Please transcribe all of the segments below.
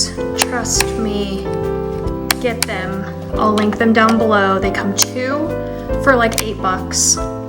these. Trust me, get them. I'll link them down below. They come 2 for like $8.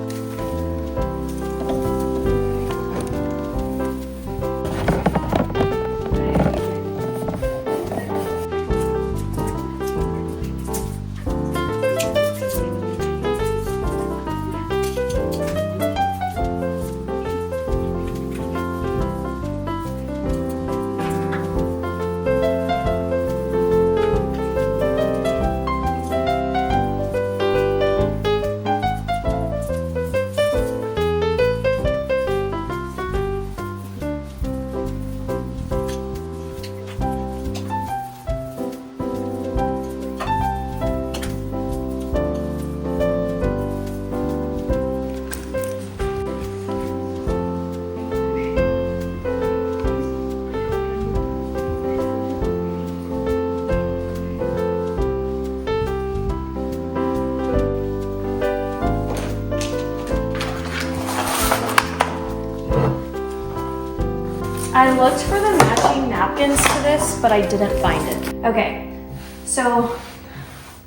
I looked for the matching napkins to this, but I didn't find it. Okay, so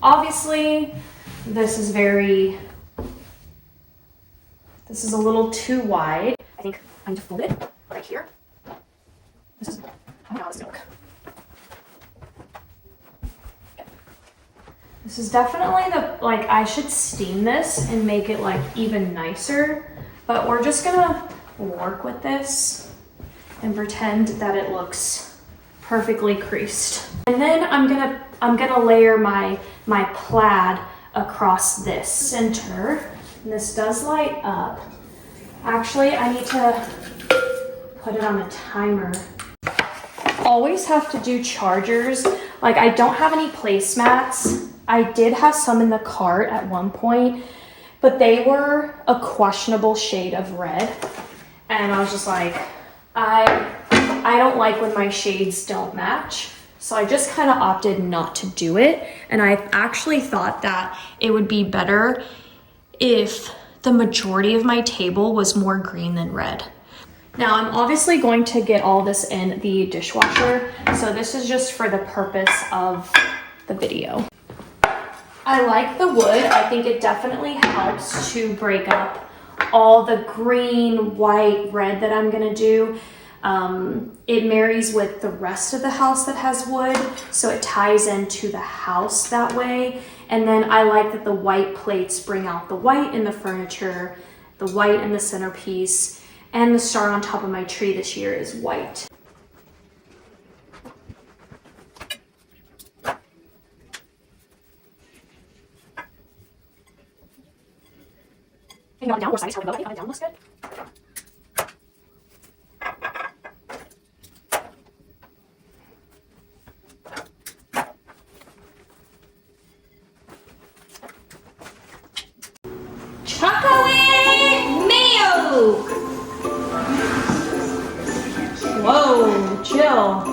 obviously this is a little too wide. I think I need to fold it right here. Oh my god, this is gonna work. Okay. This is definitely I should steam this and make it like even nicer, but we're just gonna work with this and pretend that it looks perfectly creased. And then I'm gonna layer my plaid across this center. And this does light up. Actually, I need to put it on a timer. Always have to do chargers. Like, I don't have any placemats. I did have some in the cart at one point, but they were a questionable shade of red. And I was just like, I don't like when my shades don't match. So I just kind of opted not to do it. And I actually thought that it would be better if the majority of my table was more green than red. Now I'm obviously going to get all this in the dishwasher. So this is just for the purpose of the video. I like the wood. I think it definitely helps to break up all the green, white, red that I'm gonna do. It marries with the rest of the house that has wood, so it ties into the house that way. And then I like that the white plates bring out the white in the furniture, the white in the centerpiece, and the star on top of my tree this year is white. Think on the downward side is how we go. I think on the down looks good. Chocolate milk! Whoa, chill.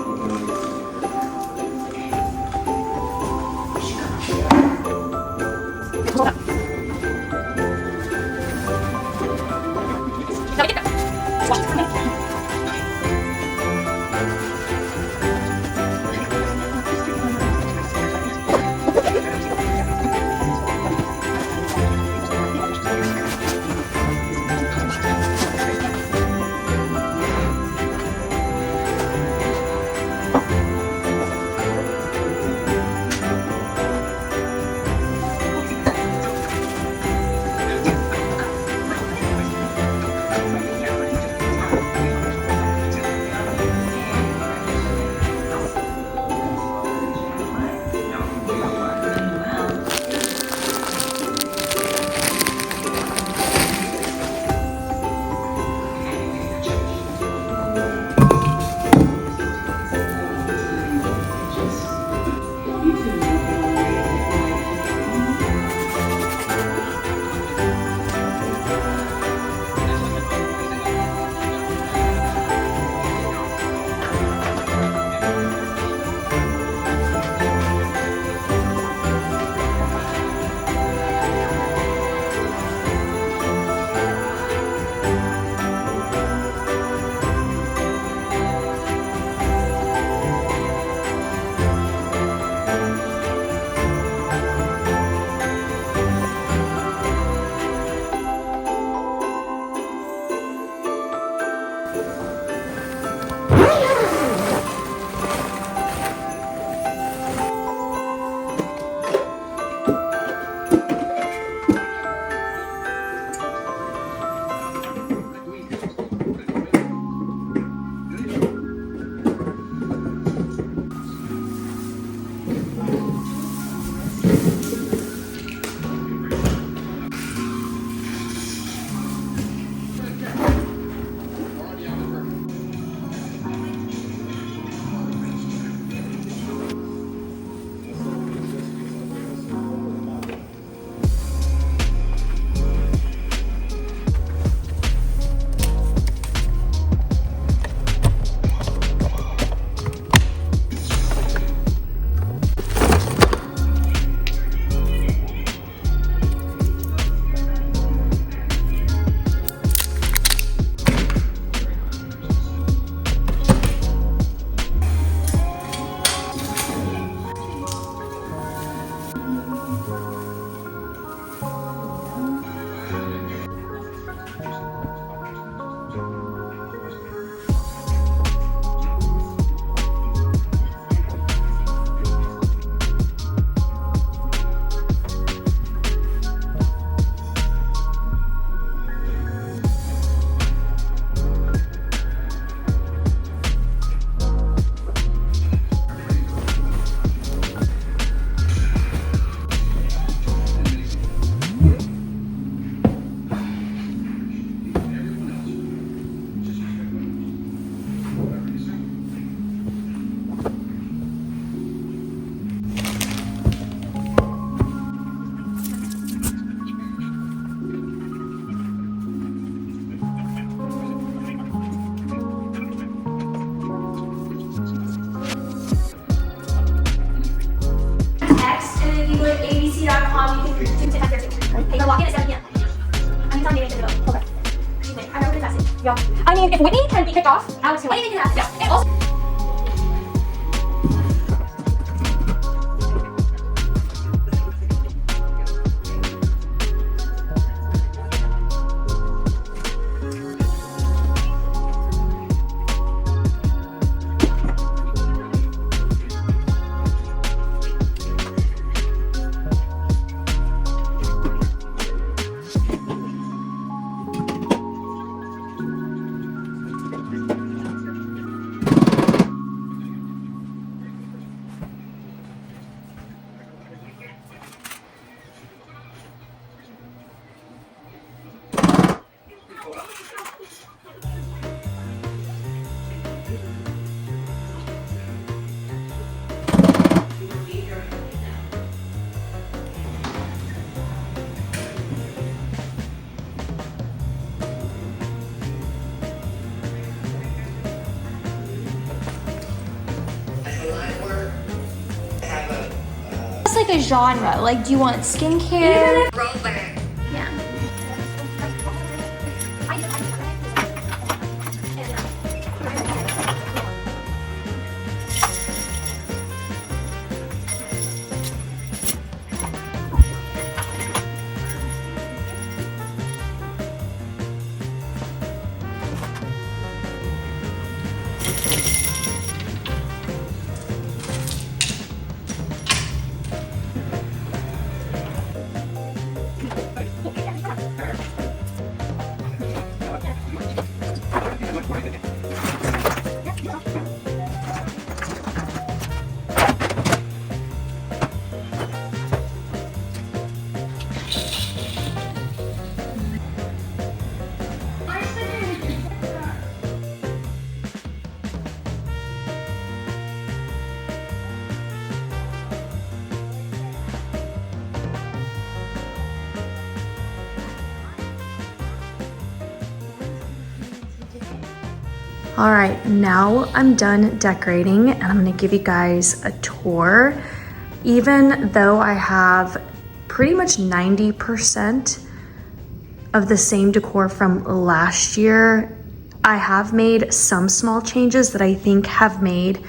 abc.com, you can type your okay, you're walking at 7 p.m. I mean, Sunday to go. Okay. Excuse me. I remember the message. Yeah. I mean, if Whitney can be kicked off, Alex can. Anything can happen. Yeah. And also It's like a genre. Like, do you want skincare? yeah. All right, now I'm done decorating and I'm gonna give you guys a tour. Even though I have pretty much 90% of the same decor from last year, I have made some small changes that I think have made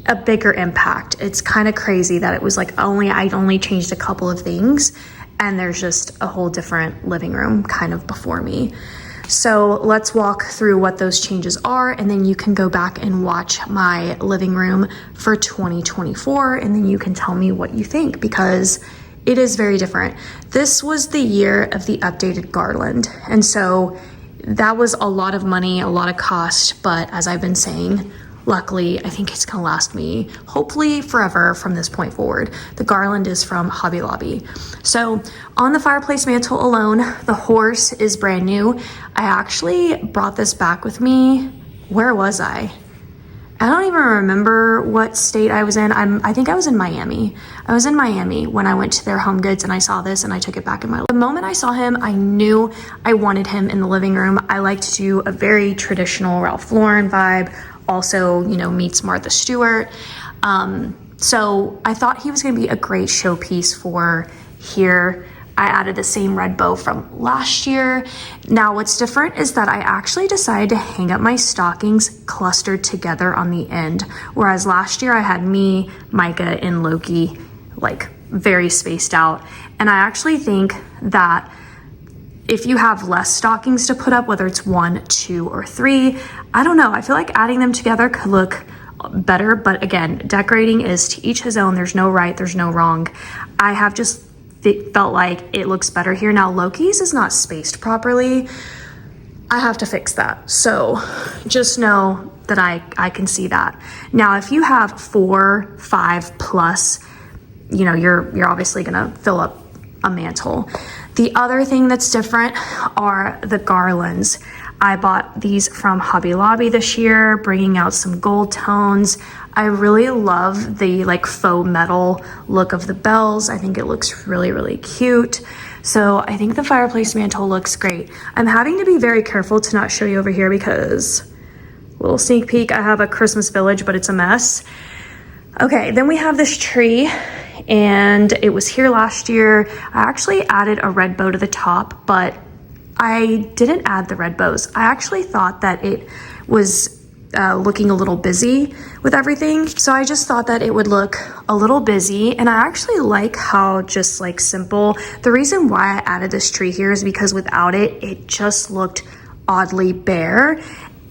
a bigger impact. It's kind of crazy that it was like I only changed a couple of things and there's just a whole different living room kind of before me. So let's walk through what those changes are, and then you can go back and watch my living room for 2024, and then you can tell me what you think, because it is very different. This was the year of the updated garland, and so that was a lot of money, a lot of cost, but as I've been saying, luckily, I think it's gonna last me hopefully forever from this point forward. The garland is from Hobby Lobby. So on the fireplace mantle alone, the horse is brand new. I actually brought this back with me. Where was I? I don't even remember what state I was in. I think I was in Miami. I was in Miami when I went to their Home Goods and I saw this and I took it back in my life. The moment I saw him, I knew I wanted him in the living room. I like to do a very traditional Ralph Lauren vibe. Also, you know, meets Martha Stewart. So I thought he was gonna be a great showpiece for here. I added the same red bow from last year. Now what's different is that I actually decided to hang up my stockings clustered together on the end. Whereas last year I had me, Micah, and Loki like very spaced out. And I actually think that if you have less stockings to put up, whether it's 1, 2, or 3, I don't know. I feel like adding them together could look better. But again, decorating is to each his own. There's no right, there's no wrong. I have just felt like it looks better here. Now Loki's is not spaced properly. I have to fix that. So just know that I can see that. Now, if you have 4, 5 plus, you know, you're obviously gonna fill up a mantle. The other thing that's different are the garlands. I bought these from Hobby Lobby this year, bringing out some gold tones. I really love the like faux metal look of the bells. I think it looks really, really cute. So I think the fireplace mantle looks great. I'm having to be very careful to not show you over here because, little sneak peek, I have a Christmas village, but it's a mess. Okay, then we have this tree, and it was here last year. I actually added a red bow to the top, but I didn't add the red bows. I actually thought that it was looking a little busy with everything. So I just thought that it would look a little busy, and I actually like how just like simple. The reason why I added this tree here is because without it, it just looked oddly bare.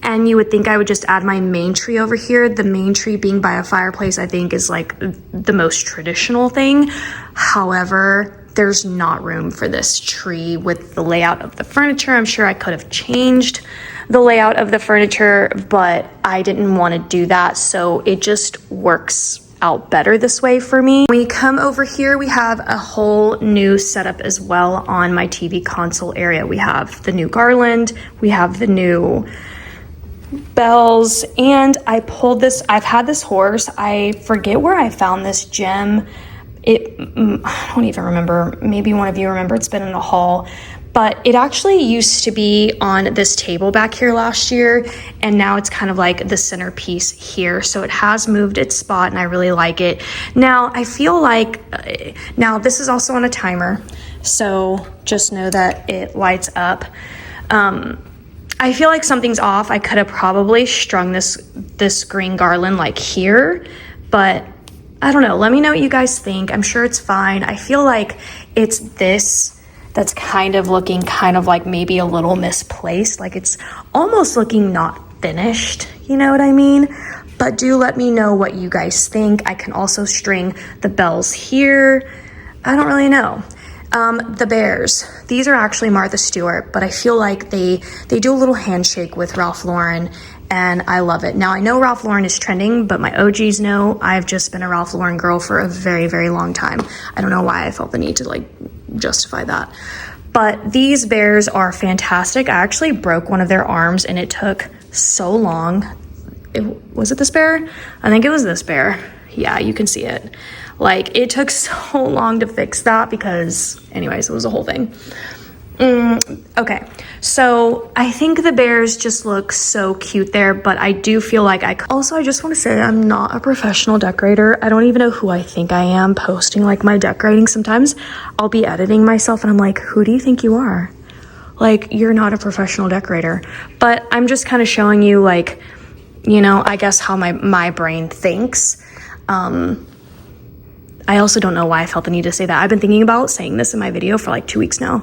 And you would think I would just add my main tree over here. The main tree being by a fireplace, I think is like the most traditional thing. However, there's not room for this tree with the layout of the furniture. I'm sure I could have changed the layout of the furniture, but I didn't want to do that. So it just works out better this way for me. When we come over here, we have a whole new setup as well on my TV console area. We have the new garland, we have the new bells, and I pulled this. I've had this horse. I forget where I found this gem. I don't even remember. Maybe one of you remember. It's been in a haul, but it actually used to be on this table back here last year, and now it's kind of like the centerpiece here. So it has moved its spot, and I really like it. Now I feel like, now this is also on a timer, so just know that it lights up. I feel like something's off. I could have probably strung this green garland like here, but I don't know. Let me know what you guys think. I'm sure it's fine. I feel like it's this that's kind of looking kind of like maybe a little misplaced. Like it's almost looking not finished. You know what I mean? But do let me know what you guys think. I can also string the bells here. I don't really know. The bears, these are actually Martha Stewart, but I feel like they do a little handshake with Ralph Lauren, and I love it. Now I know Ralph Lauren is trending, but my OGs know I've just been a Ralph Lauren girl for a very, very long time. I don't know why I felt the need to like justify that. But these bears are fantastic. I actually broke one of their arms and it took so long. Was it this bear? I think it was this bear. Yeah, you can see it. Like, it took so long to fix that because, anyways, it was a whole thing. Okay, so I think the bears just look so cute there, but I do feel like I just want to say I'm not a professional decorator. I don't even know who I think I am posting like my decorating. Sometimes I'll be editing myself and I'm like, who do you think you are? Like, you're not a professional decorator. But I'm just kind of showing you, like, you know, I guess how my brain thinks. I also don't know why I felt the need to say that. I've been thinking about saying this in my video for like 2 weeks now.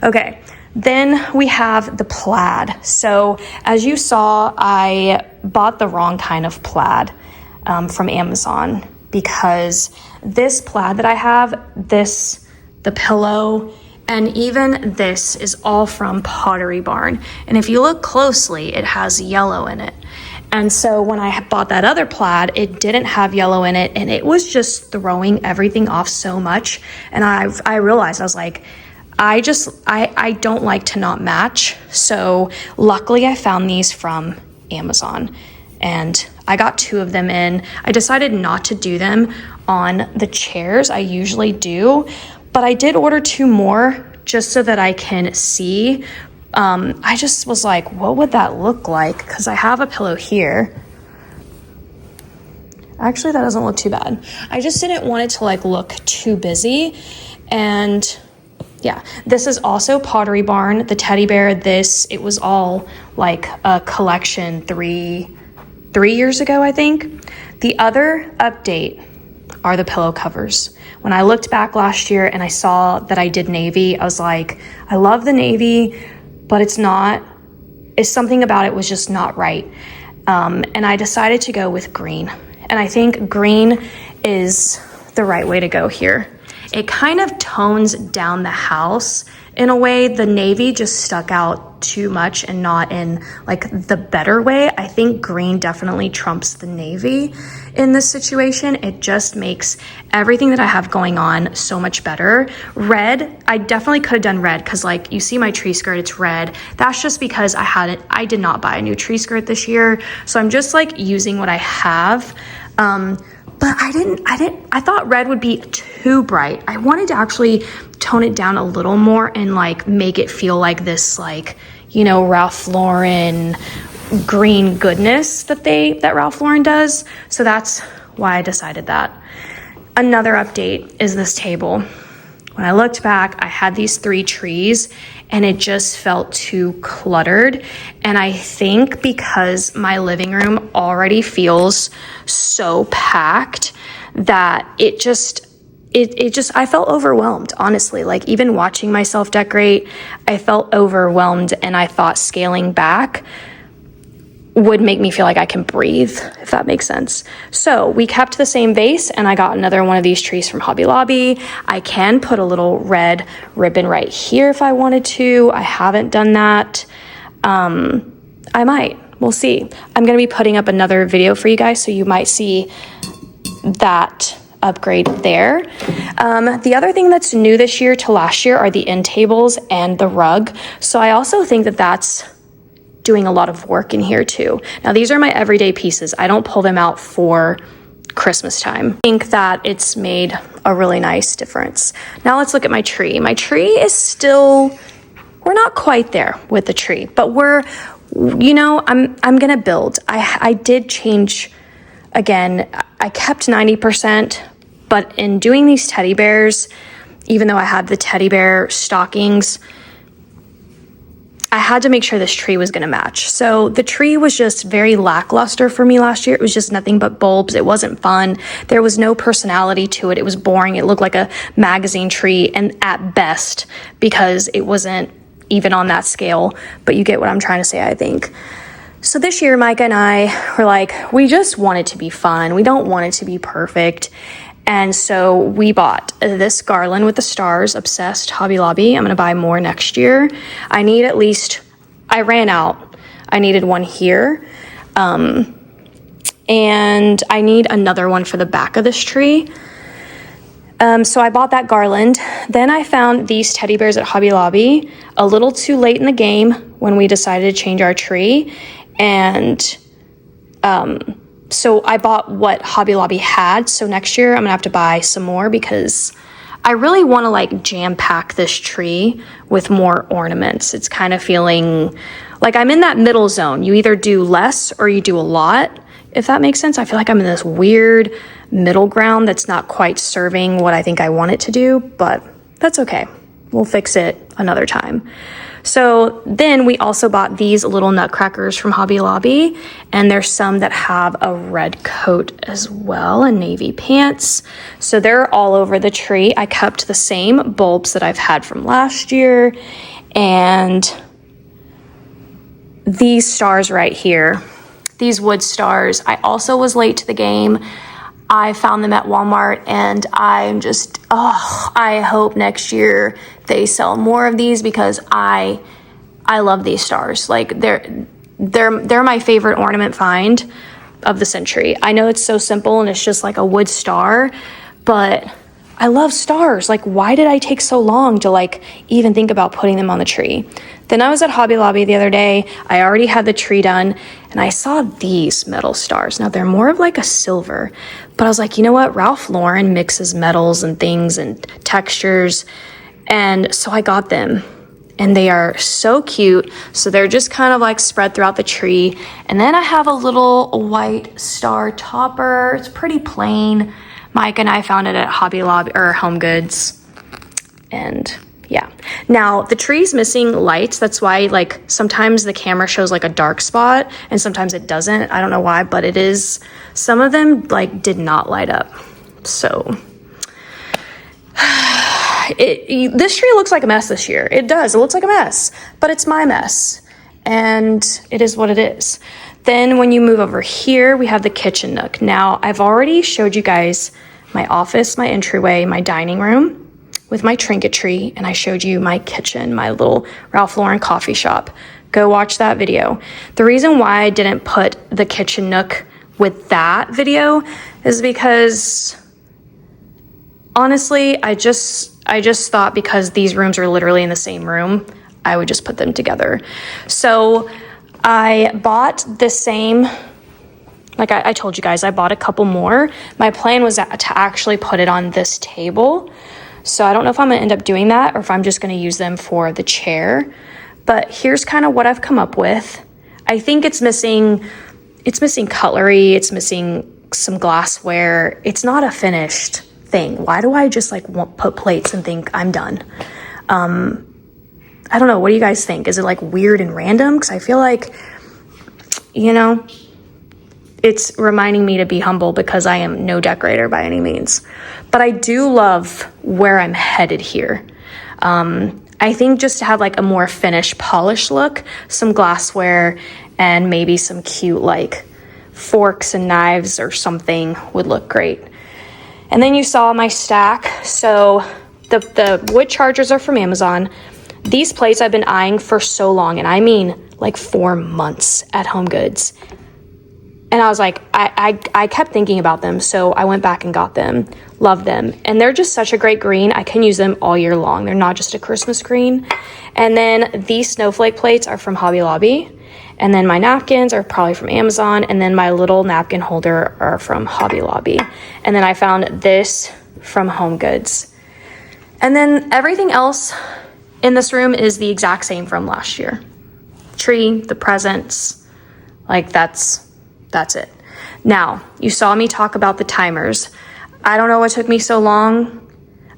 Okay, Then we have the plaid. So as you saw, I bought the wrong kind of plaid from Amazon, because this plaid that I have, the pillow, and even this is all from Pottery Barn. And if you look closely, it has yellow in it. And so when I bought that other plaid, it didn't have yellow in it, and it was just throwing everything off so much. And I realized, I was like, I don't like to not match. So luckily I found these from Amazon, and I got 2 of them in. I decided not to do them on the chairs. I usually do, but I did order 2 more just so that I can see. I just was like, what would that look like? Because I have a pillow here. Actually, that doesn't look too bad. I just didn't want it to like look too busy. And yeah, this is also Pottery Barn. The teddy bear, it was all like a collection 3 years ago, I think. The other update are the pillow covers. When I looked back last year and I saw that I did navy, I was like, I love the navy, but it's something about it was just not right. And I decided to go with green. And I think green is the right way to go here. It kind of tones down the house in a way. The navy just stuck out too much and not in like the better way. I think green definitely trumps the navy in this situation. It just makes everything that I have going on so much better. Red, I definitely could have done red, because like you see my tree skirt, it's red. That's just because I did not buy a new tree skirt this year. So I'm just like using what I have. But I thought red would be too bright. I wanted to actually tone it down a little more and like make it feel like this, like, you know, Ralph Lauren green goodness that Ralph Lauren does. So that's why I decided that. Another update is this table. When I looked back, I had these 3 trees and it just felt too cluttered. And I think because my living room already feels so packed that I felt overwhelmed, honestly. Like even watching myself decorate, I felt overwhelmed, and I thought scaling back would make me feel like I can breathe, if that makes sense. So we kept the same vase, and I got another one of these trees from Hobby Lobby. I can put a little red ribbon right here if I wanted to. I haven't done that. I might. We'll see. I'm going to be putting up another video for you guys, so you might see that upgrade there. The other thing that's new this year to last year are the end tables and the rug. So I also think that that's doing a lot of work in here too. Now these are my everyday pieces. I don't pull them out for Christmas time. I think that it's made a really nice difference. Now let's look at my tree. My tree is still, we're not quite there with the tree, but I'm gonna build. I did change again. I kept 90%, but in doing these teddy bears, even though I had the teddy bear stockings, I had to make sure this tree was going to match. So the tree was just very lackluster for me last year. It was just nothing but bulbs. It wasn't fun. There was no personality to it. It was boring. It looked like a magazine tree, and at best, because it wasn't even on that scale. But you get what I'm trying to say, I think. So this year, Micah and I were like, we just want it to be fun. We don't want it to be perfect. And so we bought this garland with the stars, Obsessed, Hobby Lobby. I'm going to buy more next year. I ran out. I needed one here. And I need another one for the back of this tree. So I bought that garland. Then I found these teddy bears at Hobby Lobby a little too late in the game when we decided to change our tree. And so I bought what Hobby Lobby had. So next year I'm gonna have to buy some more, because I really want to like jam pack this tree with more ornaments. It's kind of feeling like I'm in that middle zone. You either do less or you do a lot, if that makes sense. I feel like I'm in this weird middle ground that's not quite serving what I think I want it to do, but that's okay. We'll fix it another time. So then we also bought these little nutcrackers from Hobby Lobby, and there's some that have a red coat as well and navy pants. So they're all over the tree. I kept the same bulbs that I've had from last year, And these stars right here, these wood stars, I also was late to the game. I found them at Walmart, and I'm just, I hope next year they sell more of these, because I love these stars. Like they're my favorite ornament find of the century. I know it's so simple and it's just like a wood star, but I love stars. Like, why did I take so long to like even think about putting them on the tree? Then I was at Hobby Lobby the other day. I already had the tree done, and I saw these metal stars. Now they're more of like a silver, but I was like, you know what? Ralph Lauren mixes metals and things and textures. And so I got them, and they are so cute. So they're just kind of like spread throughout the tree. And then I have a little white star topper. It's pretty plain. Mike and I found it at Hobby Lobby or Home Goods. And yeah. Now the tree's missing lights. That's why like sometimes the camera shows like a dark spot and sometimes it doesn't. I don't know why, but it is. Some of them like did not light up. So this tree looks like a mess this year. It does. It looks like a mess, but it's my mess, and it is what it is. Then when you move over here, we have the kitchen nook. Now, I've already showed you guys my office, my entryway, my dining room with my trinket tree, and I showed you my kitchen, my little Ralph Lauren coffee shop. Go watch that video. The reason why I didn't put the kitchen nook with that video is because honestly, I just thought because these rooms are literally in the same room, I would just put them together. So I bought the same, like I told you guys, I bought a couple more. My plan was to actually put it on this table. So I don't know if I'm gonna end up doing that or if I'm just gonna use them for the chair. But here's kind of what I've come up with. I think it's missing cutlery, it's missing some glassware. It's not a finished thing. Why do I just like put plates and think I'm done? I don't know. What do you guys think? Is it like weird and random? Because I feel like, you know, it's reminding me to be humble because I am no decorator by any means. But I do love where I'm headed here. I think just to have like a more finished, polished look, some glassware, and maybe some cute like forks and knives or something would look great. And then you saw my stack. So the wood chargers are from Amazon. These plates I've been eyeing for so long, and I mean like 4 months at Home Goods. And I was like, I kept thinking about them, so I went back and got them. Love them. And they're just such a great green. I can use them all year long. They're not just a Christmas green. And then these snowflake plates are from Hobby Lobby. And then my napkins are probably from Amazon. And then my little napkin holder are from Hobby Lobby. And then I found this from Home Goods. And then everything else in this room is the exact same from last year. Tree, the presents, like that's it. Now, you saw me talk about the timers. I don't know what took me so long.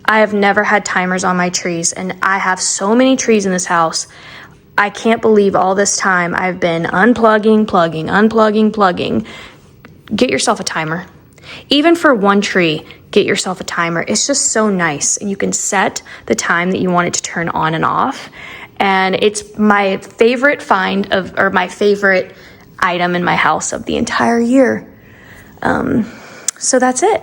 I have never had timers on my trees, and I have so many trees in this house. I can't believe all this time I've been unplugging, plugging. Get yourself a timer. Even for one tree, get yourself a timer. It's just so nice, and you can set the time that you want it to turn on and off. And it's my favorite my favorite item in my house of the entire year. So that's it.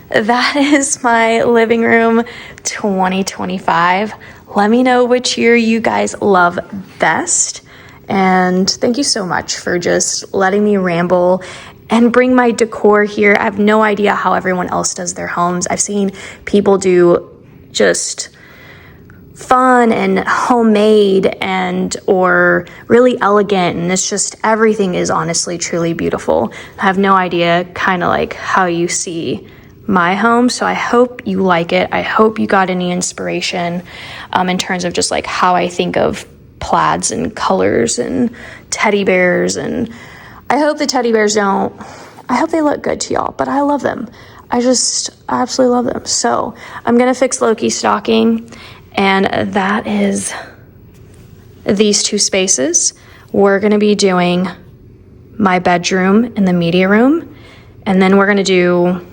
That is my living room 2025. Let me know which year you guys love best. And thank you so much for just letting me ramble and bring my decor here. I have no idea how everyone else does their homes. I've seen people do just fun and homemade or really elegant, and it's just everything is honestly truly beautiful. I have no idea kind of like how you see my home, so I hope you like it. I hope you got any inspiration in terms of just like how I think of plaids and colors and teddy bears. And I hope the teddy bears I hope they look good to y'all, but I love them. I absolutely love them. So I'm gonna fix Loki's stocking, and that is these two spaces. We're gonna be doing my bedroom and the media room, and then we're gonna do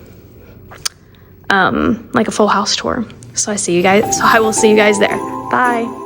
like a full house tour. So I will see you guys there. Bye.